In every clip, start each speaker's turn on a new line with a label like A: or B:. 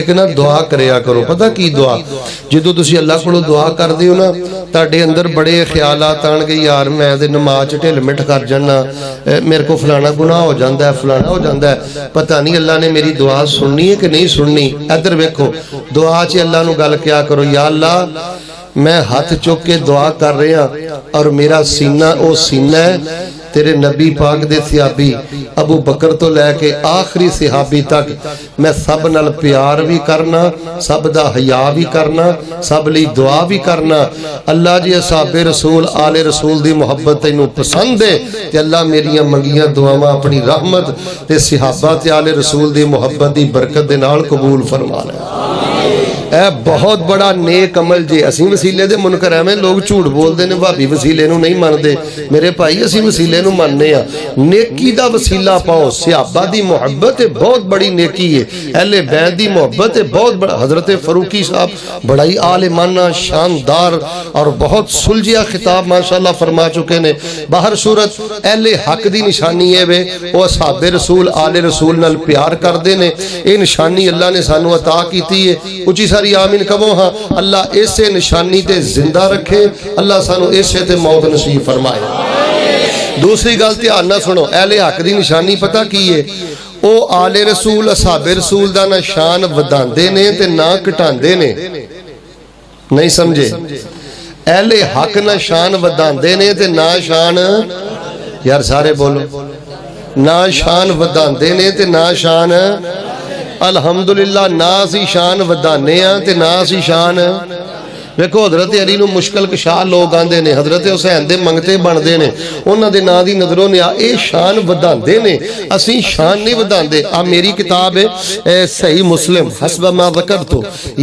A: ایک نا دعا کریا کرو. پتہ کی دعا؟ جدو تسی اللہ کو دعا کر دیو نا تاڑے اندر بڑے خیالات آن گے یار میں دے نماز ٹھل مٹ کر جانا, میرے کو فلانا گناہ ہو جاندہ ہے, فلانا ہو جاندہ ہے, پتہ نہیں اللہ نے میری دعا سننی ہے کہ نہیں سننی. ادھر ویکھو دعا چ اللہ نو گل کیا کرو, یا اللہ میں ہاتھ چوک کے دعا کر رہا اور میرا سینہ او سینہ ہے تیرے نبی پاک دے صحابی ابو بکر تو لے کے آخری صحابی تک میں سب نال پیار بھی کرنا, سب دا حیا بھی کرنا, سب لی دعا بھی کرنا. اللہ جی اصحاب رسول آل رسول دی محبت تینوں پسند ہے تے اللہ میریاں منگیاں دعاواں اپنی رحمت تے صحابہ تے آل رسول دی محبت دی برکت دے نال قبول فرما لے. اے بہت بڑا نیک عمل جی. اسی وسیلے دے منکر ہیں, لوگ جھوٹ بول دے نے بھابی وسیلے نو نہیں مان دے. میرے بھائی اسی وسیلے نو ماننے ہیں, نیکی دا وسیلہ پاؤ. صحابہ دی محبت بہت بڑی نیکی ہے, اہل بیت دی محبت بہت بڑا. حضرت فاروقی صاحب بڑائی عالمانہ شاندار اور بہت سلجھیا خطاب ماشاءاللہ فرما چکے نے. باہر صورت اہل حق دی نشانی ہے وے وہ اصحاب رسول آل رسول نال پیار کر دے نے. اے نشانی اللہ نے سانو عطا کیتی ہے. اچھی ساری آمین کہو ہاں. اللہ اسے نشانی تے زندہ رکھے, اللہ سانو اسے تے موت نصیب فرمائے. دوسری گل دھیان نہ سنو, اہل حق دی نشانی پتہ کی ہے؟ او آل رسول اصحاب رسول دا نہ شان وداندے نے تے نہ کٹاندے نے. نہیں سمجھے؟ اہل حق نہ شان وداندے نے تے نہ شان, یار سارے بولو, نہ شان وداندے نے تے نہ شان. الحمدللہ نہ سی شان ودانے ہیں تے نہ سی شان. دیکھو حضرت علی نو مشکل کشا لوگ آندے نے, حضرت حسین دے منگتے بندے نے, انہاں دے نا دی نظروں نے اے شان وداندے نے, اسی شان نہیں وداندے. آ میری کتاب ہے صحیح مسلم حسب ما ذکرتو,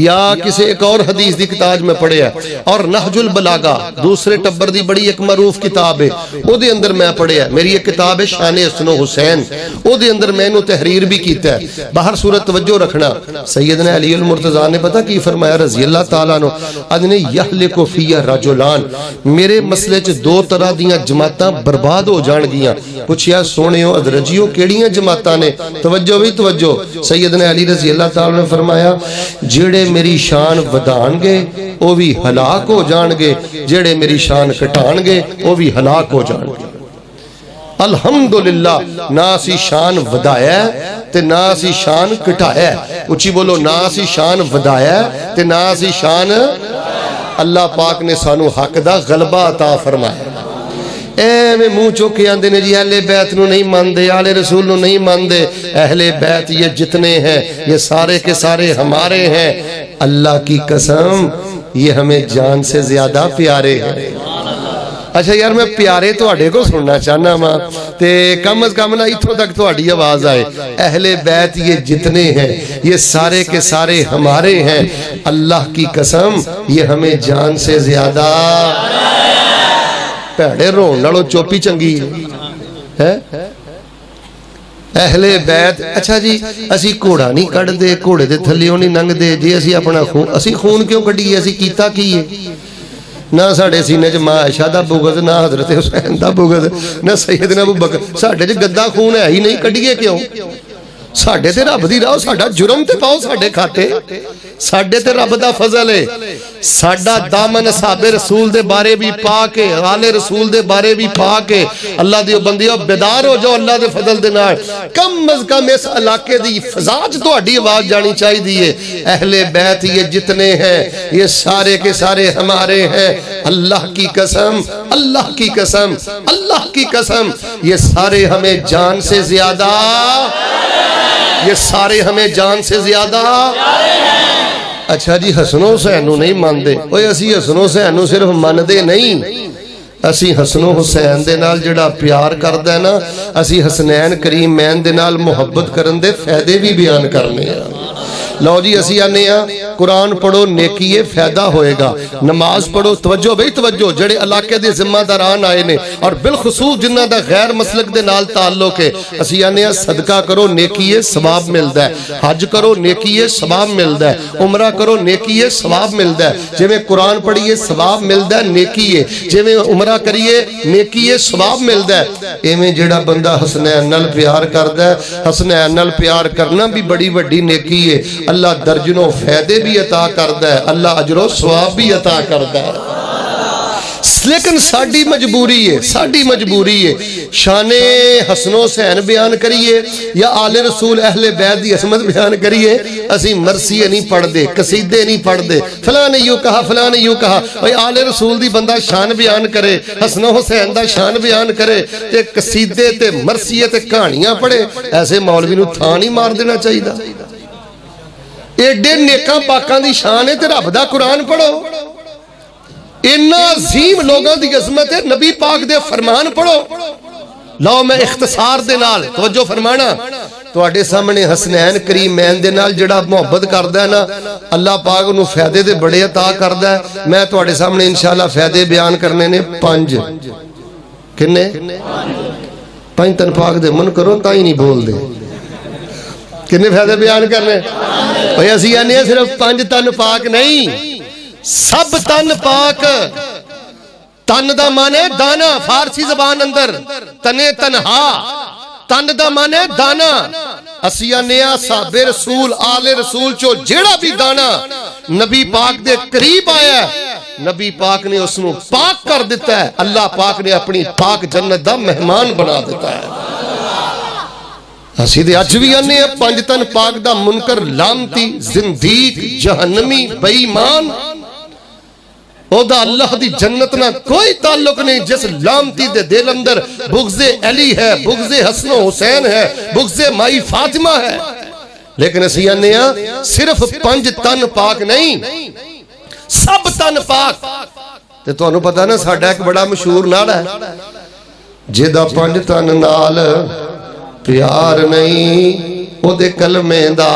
A: یا کسی ایک اور حدیث دی کتاب میں پڑھے ہے, اور نہج البلاغہ دوسرے ٹبر دی بڑی ایک معروف کتاب ہے, او دے اندر میں پڑھے ہے. میری ایک کتاب ہے شان حسن و حسین, او دے اندر میں نو تحریر بھی کیتا ہے. باہر صورت توجہ رکھنا, سیدنا علی المرتضیٰ نے پتہ کی فرمایا رضی اللہ تعالیٰ عنہ, ادنی یحلکو فیہ رجلان, میرے مسئلے چ دو طرح دیاں جماعتاں برباد ہو جان گیاں. پوچھیا سونےو ادرجیو کیڑیاں جماعتاں نے؟ توجہ بھی توجہ. سیدنا علی رضی اللہ تعالیٰ نے فرمایا جڑے میری شان ودان گے او بھی ہلاک ہو جان گے, جڑے میری شان کٹان گے او بھی ہلاک ہو جان گے. الحمدللہ نہ اسی شان ودایا تے نہ اسی شان کٹایا. اچھی بولو, نہ اسی شان ودایا تے نہ اسی شان. اللہ پاک نے سانو حق دا غلبہ عطا فرمایا. اے میں منہ چوکے آندے نے جی اہل بیت نو نہیں ماندے, آل رسول نو نہیں ماندے. اہل بیت یہ جتنے ہیں یہ سارے کے سارے ہمارے ہیں. اللہ کی قسم یہ ہمیں جان سے زیادہ پیارے ہیں. اچھا یار میں پیارے تو اڑے کو سننا چاہنا ماں تے کم از کم نہ اتھوں تک تو اڑی آواز آئے. اہل بیت یہ جتنے ہیں یہ سارے کے سارے ہمارے ہیں. اللہ کی قسم یہ ہمیں جان سے زیادہ. پیڑے رون لڑو چوپی چنگی ہے اہل بیت. اچھا جی اسی کوڑا نہیں کڑ دے, کوڑے دے تھلیوں نہیں ننگ دے جی, اسی اپنا خون, اسی خون کیوں کڑی ہے, اسی کیتا کی ہے؟ نہ ساڑھے سینے چ ماں عائشہ دا بغض, نہ حضرت حسین دا بغض, نہ سیدنا ابو بکر. ساڑھے چ گدا خون ہے ہی نہیں, کڈیے کیوں؟ ساڑھے تے رب دی راہ, ساڑھا جرم تے پاؤ ساڑھے کھاتے, ساڑھے تے رب دا فضل ہے. ساڑھا دامن اصحاب رسول دے بارے بھی پاک ہے, آل رسول دے بارے بھی پاک ہے. اللہ دیو بندیو بیدار ہو جاؤ اللہ دے فضل دے نال. کم از کم اس علاقے دی فضاج تو اڈی آواز جانی چاہی دیئے. اہل بیت یہ جتنے ہیں یہ سارے کے سارے ہمارے ہیں. اللہ کی قسم, اللہ کی قسم, اللہ کی قسم یہ سارے ہمیں جان سے زیادہ, یہ سارے ہمیں جان سے زیادہ. اچھا جی حسن و حسین نہیں ماندے, اوہ اسی حسن و حسین صرف ماندے نہیں, اسی حسن و حسین دے نال جڑا پیار کردہ ہے نا, اسی حسنین کریم مین دے نال محبت کرن دے فائدے بھی بیان کرنے ہیں. لو جی اسی آنے ہیں قرآن پڑھو نیکی فائدہ ہوئے گا، نماز پڑھو، توجہ بھئی توجہ، جڑے علاقے دے ذمہ داران آئے نے اور بالخصوص جنہ دا غیر مسلک دے نال تعلق ہے، اسی آنے صدقہ کرو نیکی ثواب ملدا ہے، حج کرو نیکی ثواب ملدا ہے، عمرہ کرو نیکی ثواب ملدا ہے، جے میں قرآن پڑھیے ثواب ملدا ہے نیکی ہے، جے میں عمرہ کریے نیکی ثواب ملدا ہے۔ ایویں جڑا بندہ حسنین نال پیار کردا ہے، حسنین نال پیار کرنا بھی بڑی بڑی نیکی ہے، اللہ درجنوں فائدے بھی عطا کردا ہے، اللہ اجر و ثواب بھی عطا کردا ہے۔ لیکن ساڑی مجبوری ہے شان حسن و حسین بیان کریے یا آل رسول اہل بیت دی عصمت بیان کریے، اسی مرثی نہیں پڑھ دے، قصیدے نہیں پڑھ دے، فلاں نے یوں کہا فلاں نے یوں کہا، بھئی آل رسول دی بندہ شان بیان کرے، حسن و حسین دا شان بیان کرے تے قصیدے تے مرثی تے کہانیاں پڑھے، ایسے مولوی نو تھان ہی مار دینا چاہیے دا۔ ایڈے نیکاں پاکاں دی شان ہے تے رب دا قرآن پڑھو، اتنا عظیم لوگوں دی عظمت ہے، نبی پاک دے فرمان پڑھو۔ لو میں اختصار دے نال توجہ فرمانا، تو اڈے سامنے حسنین کریمین دے نال جڑا محبت کردا ہے نا، اللہ پاک انہوں فائدے دے بڑے عطا کردا ہے۔ میں تو اڈے سامنے انشاءاللہ فائدے بیان کرنے نے 5 کنے 5 تن پاک دے من کرو تائی نہیں بول دے، کنے فائدے بیان کرنے بھئی اسی آنے صرف 5 تن پاک نہیں، سب تن پاک۔ تن دا مانے دانا، فارسی زبان اندر تنے تنہا، تن دا مانے دانا۔ اسیہ نیا صحاب رسول آل رسول چو جیڑا بھی دانا نبی پاک دے قریب آیا ہے، نبی پاک نے اس نو پاک کر دیتا ہے، اللہ پاک نے اپنی پاک جنت دا مہمان بنا دیتا ہے۔ اسی دے اج بھی آنے 5 تن پاک دا منکر لامتی زندیق جہنمی بے ایمان، او دا اللہ دی جنت نہ کوئی تعلق نہیں، جس لامتی دے دل اندر بغض علی ہے، بغض حسن و حسین ہے، بغض مائی فاطمہ ہے۔ لیکن اسی آنیا صرف 5 تن پاک نہیں، سب تن پاک۔ تے تو انہوں پتا نا ساڑھا ایک بڑا مشہور نعرہ ہے، جیدہ 5 تن نال پیار نہیں، او دے کلمے دا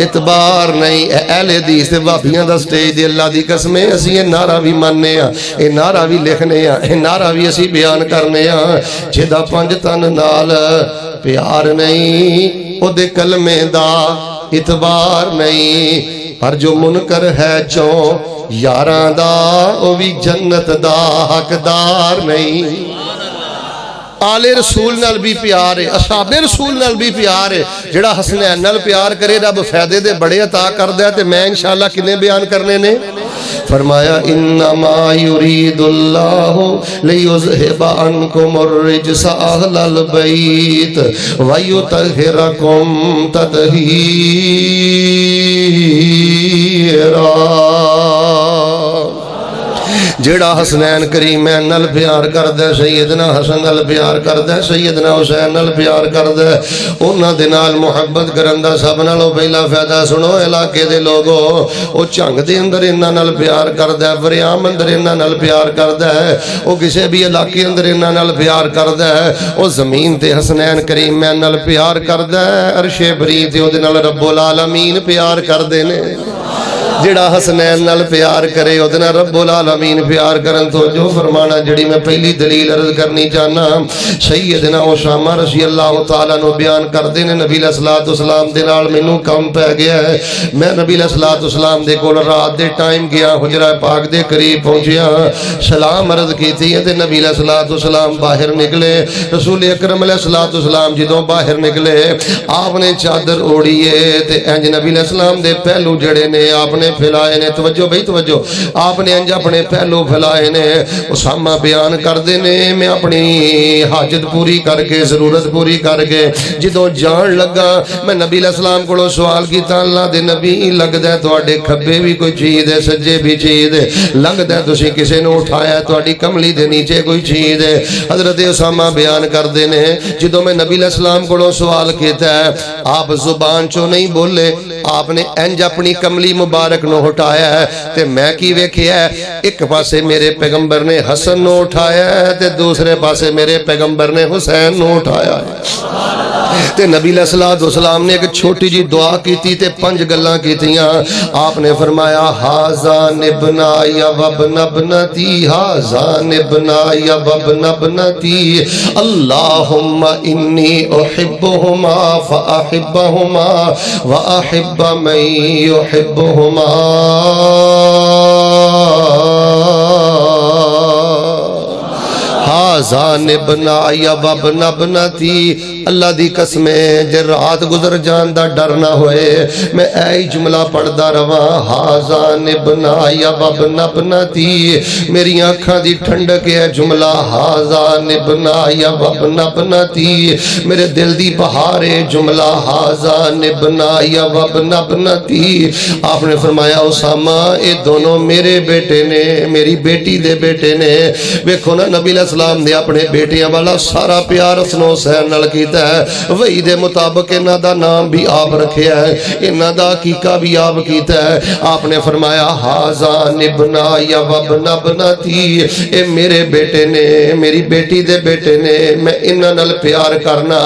A: اعتبار نہیں۔ اہل حدیث دے بابیاں دا سٹیج دے اللہ دی قسمیں اسی یہ نعرہ بھی مننے ہیں، یہ نعرہ بھی لکھنے ہیں، یہ نعرہ بھی اسی بیان کرنے ہیں، جیدہ 5 تن نال پیار نہیں، او دے کلمے دا اعتبار نہیں، پر جو منکر ہے چوں یاراں دا او بھی جنت دا حقدار نہیں۔ آل رسول نال بھی پیار ہے، اصحاب رسول نال بھی پیار ہے، جڑا حسنین نال پیار کرے رب فائدے دے بڑے عطا کر دیا۔ تے میں انشاءاللہ کنے بیان کرنے نے فرمایا انما یرید اللہ لیذہب عنکم الرجس اہل البیت ویطہرکم تطہیرا۔ جیڑا حسنین کریمین نال پیار کردے، سیدنا حسن نال پیار کردے، سیدنا حسین نال پیار کردے، انہاں دے نال محبت کرندہ سب نالوں پہلا فائدہ سنو علاقے دے لوگو، او چنگ دے اندر انہاں نال پیار کردے، وریام اندر انہاں نال پیار کردے، او کسے بھی علاقے اندر انہاں نال پیار کردے، او زمین تے حسنین کریمین نال پیار کردے، عرش بری تے او دے نال رب العالمین پیار کردے نے۔ جڑا حسنین نال پیار کرے ادنا رب العالمین پیار کرن۔ تو جو فرمانا جڑی میں پہلی دلیل عرض کرنی چاہنا، سیدنا اسامہ رضی اللہ تعالیٰ نو بیان کر دینے، نبی علیہ السلام دے نال مینوں کم پہ گیا ہے، میں نبی علیہ السلام دے کول رات دے ٹائم گیا، حجرہ پاک دے قریب پہنچیا، سلام عرض کی تھی تے نبی علیہ السلام باہر نکلے۔ رسول اکرم علیہ السلام جدوں باہر نکلے آپ نے چادر اوڑیے تے انج نبی علیہ السلام دے پہلو جڑے نے آپ نے پھیلائے نے، توجہ بھئی توجہ، آپ نے انج اپنے پہلو پھیلائے نے۔ اسامہ بیان کر دینے میں اپنی حاجت پوری کر کے ضرورت پوری کر کے جدوں جان لگا میں نبی علیہ السلام کو سوال کیتا، اللہ دے نبی لگ دے تواڈے کھبے بھی کوئی چیز ہے سجے بھی چیز ہے، لگ دے تسی کسے نے اٹھایا تواڈی کملی دے نیچے کوئی چیز ہے۔ حضرت اسامہ بیان کر دینے جدوں میں نبی علیہ السلام کو سوال کیتا ہے آپ زبان چوں نہیں بولے، آپ نے انج اپنی کملی مبارک نو اٹھایا ہے تے میں کی ویکھیا ہے، ایک پاسے میرے پیغمبر نے حسن نو اٹھایا ہے تے دوسرے پاسے میرے پیغمبر نے حسین نو اٹھایا ہے۔ تے نبی علیہ الصلوۃ والسلام نے ایک چھوٹی جی دعا کیتی تے 5 گلاں کیتیاں. آپ نے فرمایا ہاذان ابنایا وابن ابنتی ہاذان ابنایا وابن ابنتی اللہم انی احبہما فاحبہما واحب من یحبہما. ہاذان ابنائی وابن ابنتی. اللہ دی قسمیں جے رات گزر جان دا ڈر نہ ہوئے میں اے جملہ پڑھدا رواں ہاذان ابنائی وابن ابنتی. میری آنکھاں دی ٹھنڈک ہے جملہ ہاذان ابنائی وابن ابنتی. میرے دل دی بہار ہے جملہ ہاذان ابنائی وابن ابنتی. آپ نے فرمایا اسامہ اے دونوں میرے بیٹے نے, میری بیٹی دے بیٹے نے. ویکھو نا نبی علیہ السلام نے اپنے بیٹیاں والا سارا پیار حسن و حسین نال کیتا ہے. وہی دے مطابق انہاں دا نام بھی آپ رکھیا ہے, انہاں دا عقیقہ بھی آپ کیتا ہے. آپ نے فرمایا ہاذان ابنائی وابن ابنتی. اے میرے بیٹے نے, میری بیٹی دے بیٹے نے, میں انہاں نال پیار کرنا.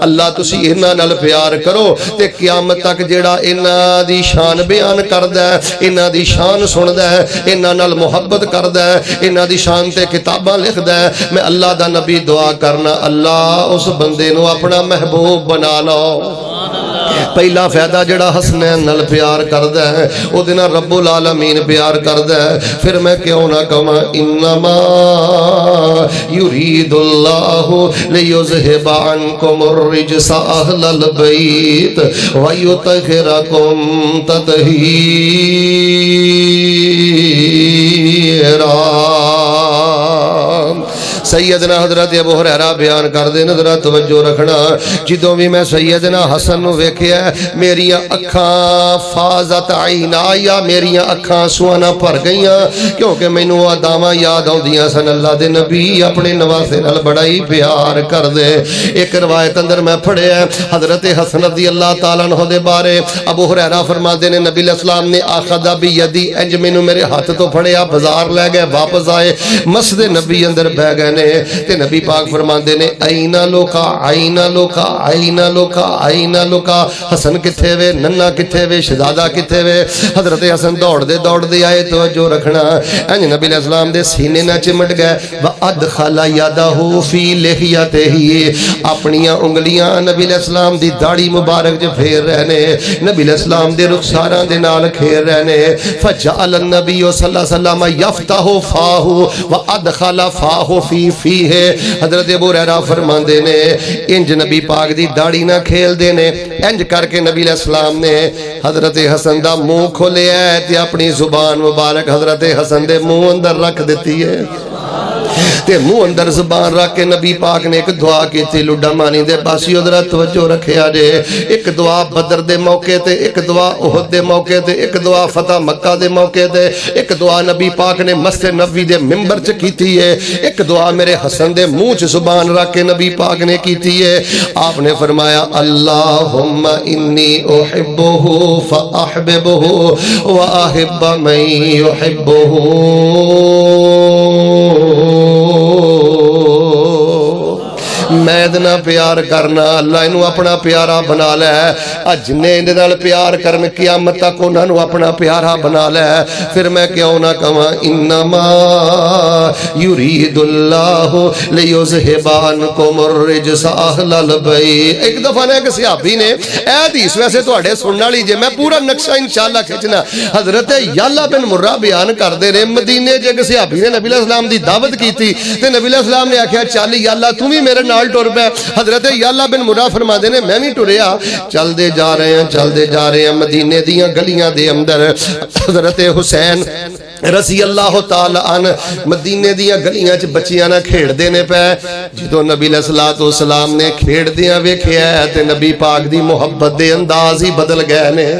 A: اللہ تسی انہاں نال پیار کرو تے قیامت تک جیڑا انہاں دی شان بیان کردا ہے, انہاں دی شان سندا ہے, انہاں نال محبت کردا ہے, انہاں دی شان تے کتاباں لکھدا ہے, میں اللہ دا نبی دعا کرنا اللہ اس بندے نو اپنا محبوب بنا لو. پہلا فائدہ جڑا حسنین نال پیار کردا ہے او دے نال رب العالمین پیار کردا ہے. پھر میں کیوں نہ کہاں انما یرید اللہ لیذھب عنکم الرجس اہل البیت ویطہرکم تطہیرا. سیدنا حضرت ابو ہریرہ بیان کر دے, ذرا توجہ رکھنا. جدوں بھی میں سیدنا حسن نو ویکھیا میریاں اکھاں فاضت عینایا, میریاں اکھاں سوانا بھر گئیاں کیونکہ مینوں اداواں یاد آوندیاں سن. اللہ دے نبی اپنے نواسے نال بڑا ہی پیار کر دے. ایک روایت اندر میں پڑھیا ہے حضرت حسن رضی اللہ تعالیٰ عنہ دے بارے ابو ہریرہ فرماندے نے نبی علیہ السلام نے اخذ بیدی, انج مینوں میرے ہاتھ تو پھڑیا, بازار لے گئے, واپس آئے, مسجد نبی اندر بیٹھ گئے نے تے نبی پاک فرماندے نے اینا لوکا اینا لوکا اینا لوکا اینا لوکا. حسن کتھے وے, ننا کتھے وے, شہزادہ کتھے وے. حضرت حسن دوڑ دے آئے, توجہ رکھنا. انج نبی علیہ السلام دے سینے نہ چمٹ گئے. وادخل یدہ فی لحیتہ, اپنیاں انگلیاں نبی علیہ السلام دی داڑھی مبارک جو پھیر رہنے, نبی علیہ السلام دے رخساراں دے نال کھیر رہنے. فجعل النبی صلی اللہ علیہ وسلم یفتح فاہ وادخل فاہ فی ہے. حضرت ابو ہریرہ فرماندے نے انج نبی پاک دی داڑھی نہ کھیل دینے, انج کر کے نبی علیہ السلام نے حضرت حسن دا منہ کھولیا ہے تے اپنی زبان مبارک حضرت حسن دے منہ اندر رکھ دیتی ہے. تے منہ اندر زبان رکھ کے نبی پاک نے ایک دعا کی تھی. لڈا مانی دے باسی ادھر توجہ رکھے آجے. ایک دعا بدر دے موقع تے, ایک دعا احد دے موقع تے, ایک دعا فتح مکہ دے موقع تے, ایک دعا نبی پاک نے مسجد نبوی دے منبر چ کیتی ہے, ایک دعا میرے حسن دے منہ چ زبان رکھ کے نبی پاک نے کیتی ہے. آپ نے فرمایا اللہم انی احبہ فاحببہ واحب من یحبہ. میں ادنا پیار کرنا, اللہ انہوں اپنا پیارا بنا لے. اج نے اندھال پیار کرن قیامت تک انہوں اپنا پیارا بنا لے. پھر میں کیوں نہ کہاں انما یرید اللہ لیذھب عنکم الرجس اہل البیت. ایک دفعہ نے ایک صحابی نے اے حدیث ویسے تواڈے سنن والی جے, میں پورا نقشہ انشاءاللہ کھچنا. حضرت یعلا بن مرہ بیان کر دے رہے مدینے جے ایک صحابی نے نبی علیہ السلام دی دعوت کی تھی تے نبی علیہ السلام نے آکھیا چل یعلا تو بھی میرے نال ٹر پے. حضرت یعلا بن مرہ فرما دے نے میں بھی ٹریا. چل دے جا رہے ہیں مدینے دیاں گلیاں دے اندر. حضرت حسین رضی اللہ تعالی عنہ مدینے دیاں گلیاں چ بچیاں نہ کھیڑ دینے پے. جدوں نبی علیہ الصلوۃ والسلام نے کھیڑ دیاں ویکھیا تے نبی پاک دی محبت دے انداز ہی بدل گئے نے.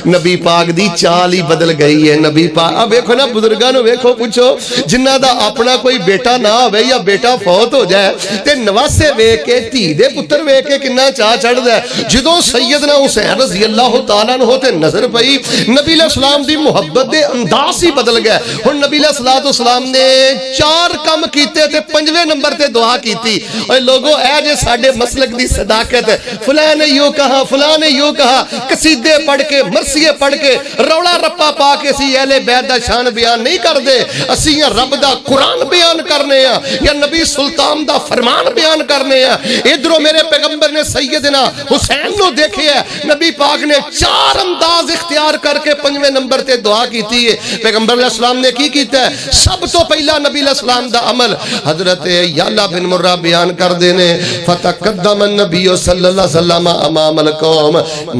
A: نبی پاک دی چال ہی بدل گئی ہے. نبی پاک اب ویکھو نا بزرگاں نو ویکھو پوچھو جنہ دا اپنا کوئی بیٹا نہ ہوئے یا بیٹا فوت ہو جائے تے نواسے ویکھ کے دھی دے پتر ویکھ کے کنا چاہ چڑھدا ہے. جدوں سیدنا حسین رضی اللہ تعالیٰ عنہ تے نظر پئی نبی علیہ السلام دی محبت دے انداز ہی بدل گئے. ہن نبی علیہ السلام نے 4 کم کیتے تے 5ویں نمبر تے دعا کیتی. اے لوگو اے جے ساڈے مسلک دی صداقت فلاں نے یوں کہا فلاں نے یوں کہا قصیدے پڑھ کے مرثیے پڑھ کے رولا رپا پا کے اسی اہل بیت دا شان بیان نہیں کر دے. اسی یا رب دا قرآن بیان کرنے ہیں یا نبی سلطان دا فرمان بیان کرنے ہیں. ادھروں میرے پیغمبر نے سیدنا حسین نو دیکھے ہے نبی پاک نے 4 انداز اختیار کر کے 5ویں نمبر تے دعا کیتی ہے. پیغمبر علیہ السلام نے کی کیتا ہے؟ سب تو پہلا نبی علیہ السلام دا عمل حضرت یعلا بن مرہ بیان کر دینے فتقدم النبی صلی اللہ علیہ وسلم امام القوم.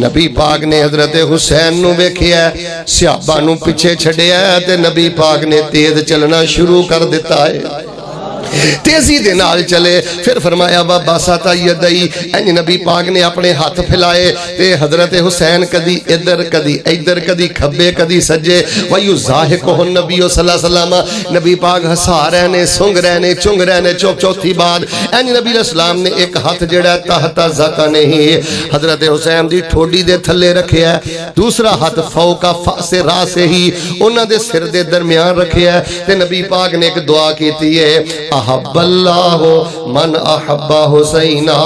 A: نبی پاک نے حضرت حسین نو ویکھیا ہے صحابہ نو پیچھے چھڈیا ہے تے نبی پاک نے تیز چلنا شروع کر دیتا ہے. تیزی دے نال چلے. پھر فرمایا وَبَسَطَ يَدَيْهِ انج نبی پاک نے اپنے ہاتھ پھیلائے تے حضرت حسین کدی ادھر کدی ادھر کدی کھبے کدی سجے وَيُزَاحِقُهُ النَّبِيُّ صلی اللہ علیہ وسلم. نبی پاک ہسا رہنے سنگ رہنے چنگ رہنے. چوتھی بات انج نبی علیہ السلام نے ایک ہاتھ جڑا تحت ذقنہ حضرت حسین دی ٹھوڈی دے تھلے رکھیا ہے, دوسرا ہاتھ فوق فأس راسہ ہی انہاں دے سر دے درمیان رکھیا ہے تے نبی پاک نے ایک دعا کیتی ہے احب اللہ من احب حسینہ.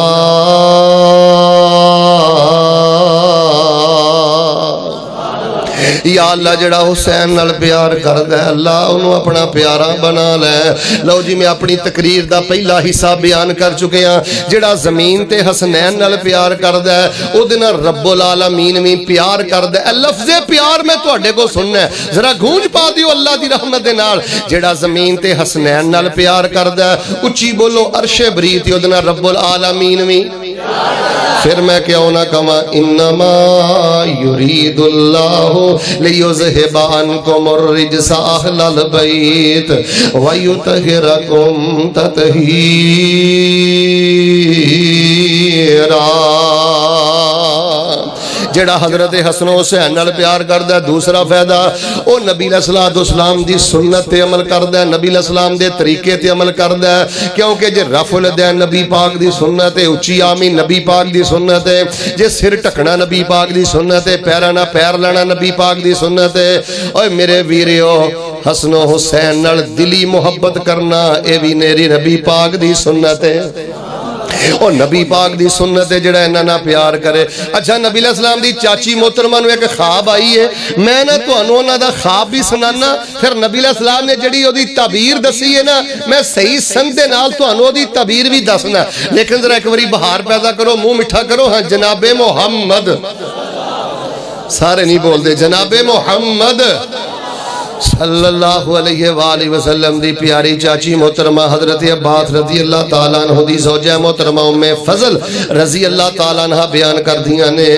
A: یا اللہ جڑا حسین نال پیار کردہ ہے اللہ انہوں اپنا پیارا بنا لے. لو جی میں اپنی تقریر دا پہلا حصہ بیان کر چکے ہیں. جڑا زمین تے حسنین نال پیار کردہ ہے او دینا رب العالمین میں پیار کردہ ہے. لفظ پیار میں تو اڈے کو سننا ہے ذرا گونج پا دیو اللہ دی رحمت دے نال. جڑا زمین تے حسنین نال پیار کردہ ہے اچھی بولو عرش بریتی او دینا رب العالمین میں. پھر میں کیوں نہ کہاں انما یرید اللہ لیذہب عنکم الرجس اہل البیت ویطہرکم تطہیرا. جڑا حضرت حسن و حسین نال پیار کردہ ہے دوسرا فائدہ او نبی علیہ السلام دی سنت تے عمل کردہ ہے, نبی علیہ السلام دے طریقے تے عمل کردہ ہے. کیونکہ جے رفع الیدین نبی پاک دی سنت ہے, اچھی آمین نبی پاک دی سنت ہے, جے سر ٹکنا نبی پاک دی سنت ہے, پیرانا پیر لینا نبی پاک دی سنت ہے. اوے میرے ویریو حسن و حسین نال دلی محبت کرنا اے بھی میری نبی پاک دی سنت ہے. اور نبی پاک دی سنت ہے جڑا انہاں پیار کرے. اچھا نبی علیہ السلام دی چاچی محترمہ نو ایک خواب آئی ہے, میں نہ تانوں انہاں دا خواب بھی سنانا پھر نبی علیہ السلام نے جڑی اودی تعبیر دسی ہے نا میں صحیح سند دے نال تانوں اودی تعبیر بھی دسنا. لیکن ذرا ایک واری بہار پیدا کرو منہ میٹھا کرو. ہاں جناب محمد سارے نہیں بول دے جناب محمد صلی اللہ علیہ وآلہ وسلم دی پیاری چاچی محترمہ حضرت عباس رضی اللہ تعالیٰ عنہ دی زوجہ محترمہ ام فضل رضی اللہ تعالیٰ عنہ بیان کر دیا نے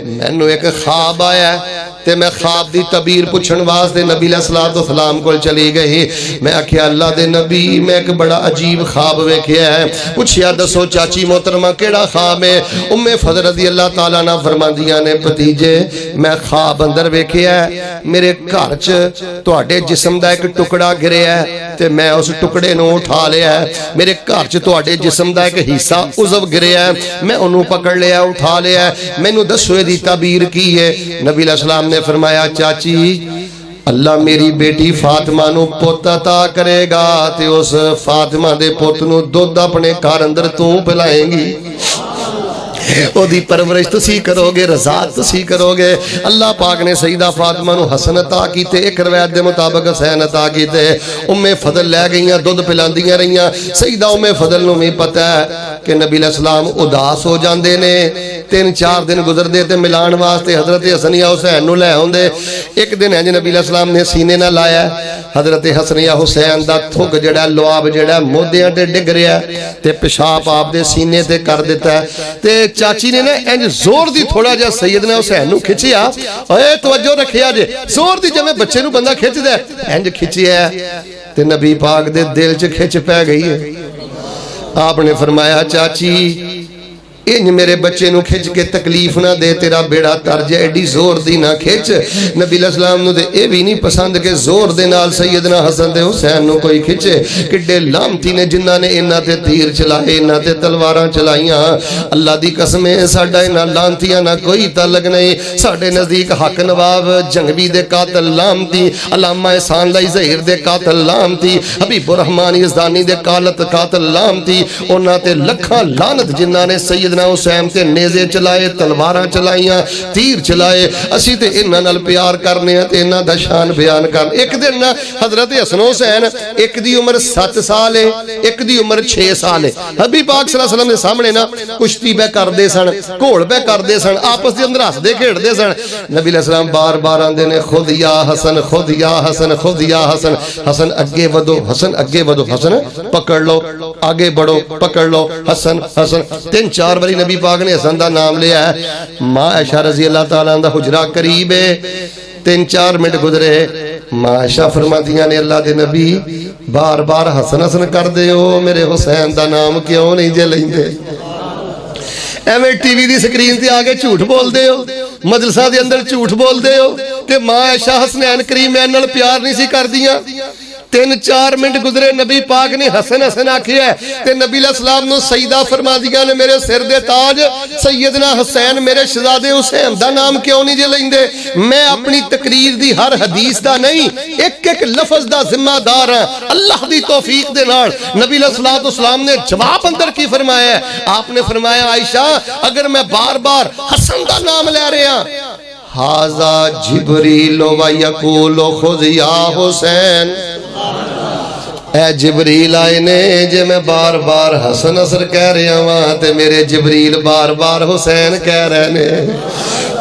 A: میں نے ایک خواب آیا ہے تے میں خواب دی تعبیر پوچھن واسطے نبی علیہ السلام کو چلی گئی. میں آکھیا اللہ دے نبی میں ایک بڑا عجیب خواب ویکھیا ہے. پوچھیا دسو چاچی محترمہ کیڑا خواب ہے؟ ام فضل رضی اللہ تعالیٰ عنہ فرماندیاں نے بھتیجے میں خواب اندر ویکھیا ہے میرے گھر چ تواڈے جسم دا ایک ٹکڑا گریا ہے تے میں اس ٹکڑے نو اٹھا لیا ہے. میرے گھر چ تواڈے جسم دا ایک حصہ عضو گریا ہے میں انہوں پکڑ لیا اٹھا لیا ہے. مینوں دسو دی تعبیر کی ہے؟ نبی علیہ السلام نے فرمایا چاچی اللہ میری بیٹی فاطمہ نو پوت عطا کرے گا تے اس فاطمہ دے پوت نو دودھ اپنے گھر اندر تو پلائیں گی. او دی پرورش تسی کرو گے رضاعت تسی کرو گے. اللہ پاک نے سیدہ فاطمہ نو حسن عطا کیتے ایک روایت دے مطابق حسین عطا کیتے. ام فضل لے گئیاں دودھ پلاندیاں رہیاں. سیدہ ام فضل نو بھی پتہ ہے کہ نبی علیہ السلام اداس ہو جاندے نے 3-4 دن گزر دے تے ملان واسطے حضرت حسن یا حسین نو لے ہوندے. ایک دن ہے نبی علیہ السلام نے سینے نہ لایا حضرت حسن یا حسین دا تھک جڑا لعاب جڑا مودیاں تے ڈگ رہا تے پیشاب آپ دے سینے تے کر دیتا ہے. تے چاچی نے نا انج زور دی تھوڑا جا سیدنا حسین نو کھچیا. اے توجہ رکھیا جے زور دی جویں بچے نو بندہ کھچ دے انج کھچیا تے نبی پاک دے دل چ کھچ پے گئی ہے. آپ نے فرمایا چاچی انج میرے بچے نو کھچ کے تکلیف نہ دے، تیرا بیڑا تر جائے، ایڈی زور دی نہ کھچ۔ نبی علیہ السلام نو دے اے بھی نہیں پسند کہ زور دے نال سیدنا حسن دے حسین نو کوئی کھچے۔ کڈے لامتی نے جنہاں نے انہاں تے تیر چلائے، انہاں تے تلواراں چلائیاں۔ اللہ دی قسم ہے ساڈا انہاں لانتیاں نہ کوئی تعلق نہیں۔ ساڈے نزدیک حق نواب جنگوی دے قاتل لامتی، علامہ احسان اللہ ظہیر دے قاتل لامتی، حبیب الرحمن یزدانی دے قاتل لامتی، انہاں تے لکھاں لعنت جنہاں نے سیدنا حسین تے نیزے چلائے، تلواراں چلائیاں، تیر چلائے۔ اسی تے انہاں نال پیار کرنے ہیں تے انہاں دا شان بیان کرنے۔ ایک دن نا حضرت حسن حسین ایک دی عمر 7 سال ہے، ایک دی عمر 6 سال ہے، حبیب پاک صلی اللہ علیہ وسلم دے سامنے نا کشتی پہ کر دے سن، گھوڑ پہ کر دے سن، آپس دے اندر ہس دے کھیڑ دے سن۔ نبی علیہ السلام بار بار آندے نے خود یا حسن، خود یا حسن، خود یا حسن، حسن اگے ودو، حسن اگے ودو، حسن پکڑ لو، آگے بڑھو، پکڑ لو، حسن حسن۔ 3-4 باری نبی پاک نے حسن دا نام لیا ہے۔ ماں عائشہ رضی اللہ تعالیٰ عنہ حجرہ قریب ہے، 3-4 منٹ گزرے، ماں عائشہ فرماتیاں نے اللہ دے نبی بار بار حسن حسن کر دے ہو، میرے حسین دا نام کیوں نہیں جے لیندے؟ ایویں ٹی وی دی سکرین تے آگے جھوٹ بول دے ہو، مجلسہ دے اندر جھوٹ بول دے ہو کہ ماں عائشہ حسنین کریمین نال پیار نہیں سی کر دیاں۔ 3-4 منٹ گزرے، نبی پاک نے حسن حسن آکھی ہے تے نبی علیہ السلام نو سیدہ فرما دیا نے میرے سر دے تاج سیدنا حسین میرے شہزادے حسین دا نام کیوں نہیں جے لیندے؟ میں اپنی تقریر دی ہر حدیث دا نہیں، ایک ایک لفظ دا ذمہ دار ہاں۔ اللہ دی توفیق دے نال نبی علیہ السلام نے جواب اندر کی فرمایا ہے؟ آپ نے فرمایا عائشہ اگر میں بار بار حسن دا نام لے رہے ہاں، ھذا جبریل و یقول خذ یا حسین، اے جبریل آئے نے جے میں بار بار حسن حسن کہہ رہا ہوں تے میرے جبریل بار بار حسین کہہ رہے نے۔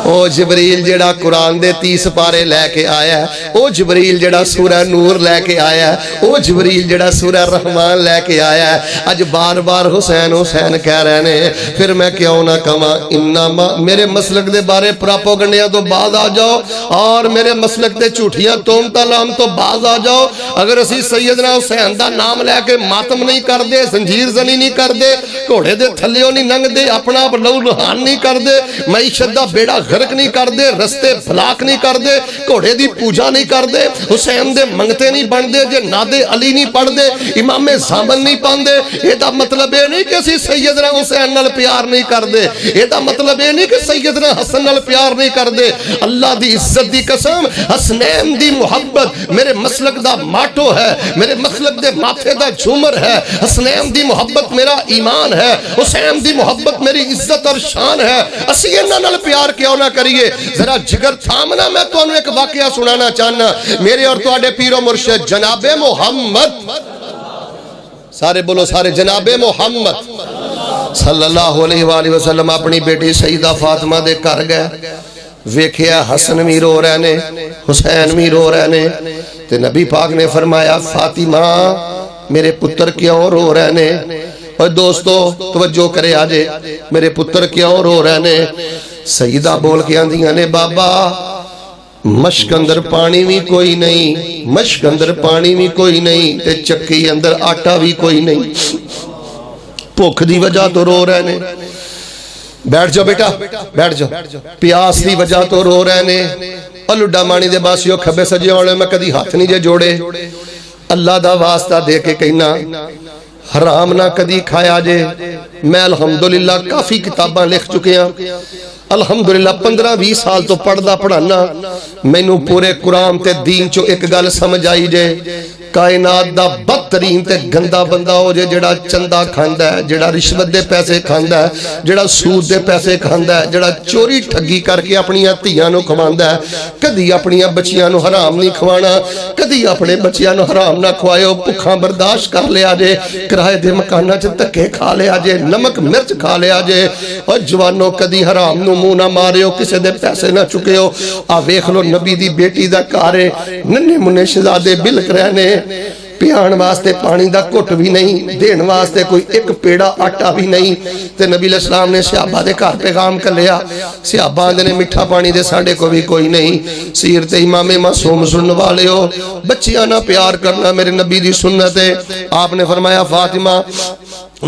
A: او جبریل جڑا قرآن دے 30 پارے لے کے آیا ہے، او جبریل جڑا سورہ نور لے کے آیا ہے، او جبریل جڑا سورہ رحمان لے کے آیا ہے، اج بار بار حسین حسین کہہ رہے نے۔ پھر میں کیوں نہ کہاں انما میرے مسلک دے بارے پراپوگنڈیاں تو باز آ جاؤ اور میرے مسلک دے جھوٹیاں توہمتاں لام تو باز آ جاؤ۔ اگر اسی سیدنا حسین دا نام لے کے ماتم نہیں کر دے، زنجیر زنی نہیں کر دے، گھوڑے دے تھلیوں نہیں ننگ دے، اپنا لہو لہان نہیں کر دے، معیشت دا بیڑا غرق نہیں کر دے، رستے بلاک نہیں کر دے، گھوڑے دی پوجا نہیں کر دے، حسین دے منگتے نہیں بن دے، جے ناد علی نہیں پڑھ دے، امام زامن نہیں پڑھ دے، یہ دا مطلب یہ نہیں کہ اسی سیدنا حسین نال پیار نہیں کر دے، یہ دا مطلب یہ نہیں کہ سیدنا حسن نال پیار نہیں کر دے۔ اللہ دی عزت دی قسم، حسنین دی محبت میرے مسلک دا ماٹو ہے، میرے مسلک دے ماتھے دا جھومر ہے۔ حسنین دی محبت میرا ایمان ہے، حسین دی محبت میری عزت اور شان ہے۔ اسی انہاں نال پیار کیوں نہ کریے؟ ذرا جگر تھامنا، میں تو انہوں ایک واقعہ سنانا چاہنا، میرے اور تواڈے پیر و مرشد جناب محمد، سارے بولو سارے، جناب محمد صلی اللہ علیہ وآلہ وسلم اپنی بیٹی سیدہ فاطمہ دے کر گئے، ویکھیا حسن بھی رو رہے نے، حسین بھی رو رہے نے، تے نبی پاک نے فرمایا فاطمہ میرے پتر کیوں رو رہے نے؟ اور دوستو توجہ کرے آجے، میرے پتر کیوں رو رہے نے؟ سیدہ بول کے آندیاں نے بابا مشک اندر پانی بھی کوئی نہیں، مشک اندر پانی بھی کوئی نہیں، تے چکی اندر آٹا بھی کوئی نہیں، بھوک دی وجہ تو رو رہے نے۔ بیٹھ جاؤ بیٹا بیٹھ جاؤ، پیاس دی وجہ تو رو رہے نے۔ لڈا مانی دے باسیو کھبے سجے والے میں کدی ہاتھ نہیں جے جوڑے، اللہ دا واسطہ دے کے کہنا حرام نہ کدی کھایا جے۔ میں الحمدللہ کافی کتاباں لکھ چکے ہیں، الحمدللہ 15-20 سال تو پڑھدا پڑھانا، مینوں پورے قرآن تے دین چو ایک گل سمجھ آئی جے، کائنات دا بدترین تے گندا بندہ ہو جے جڑا چندہ کھاندا ہے، جڑا رشوت دے پیسے کھاندا ہے، جڑا سود دے پیسے کھاندا ہے، جڑا چوری ٹھگی کر کے اپنی دھیاں نو کھواندا ہے۔ کدی اپنی بچیاں نو حرام نہیں کھوانا، کدی اپنے بچیاں نو حرام نہ کھوائیو، بھکھاں برداشت کر لیا جے، کرائے دے مکاناں چ دھکے کھا لیا جے، نمک مرچ کھا لیا جے، اور جوانو کدی حرام نو منہ نہ ماریو، کسے دے پیسے نہ چکیو۔ آ ویکھ لو نبی دی بیٹی دا کارے، ننے منے شہزادے بلک رہنے، پیان واسطے پانی دا کٹ بھی نہیں، دین واسطے کوئی ایک پیڑا آٹا بھی نہیں، تے نبی علیہ السلام نے صحابہ دے گھر پیغام کر لیا، صحابہ نے میٹھا پانی دے ساڈے کو بھی کوئی نہیں۔ سیرت امام معصوم سننے والے ہو، بچیاں نہ پیار کرنا میرے نبی دی سنت ہے۔ آپ نے فرمایا فاطمہ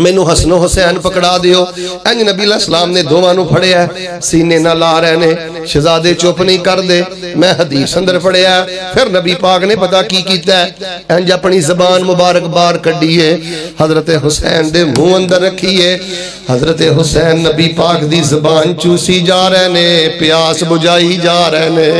A: مینو حسن و حسین پکڑا دیو. انج نبی علیہ السلام نے دوواں نو پھڑیا سینے نہ لا رہے نے. شہزادے چپ نہیں کر دے. میں حدیث اندر پڑھیا پھر نبی پاک نے پتا کی کیتا ہے. انج اپنی زبان مبارک بار کڈیے حضرت حسین دے منہ اندر رکھیے. حضرت حسین نبی پاک دی زبان چوسی جا رہے نے پیاس بجائی جا رہے نے.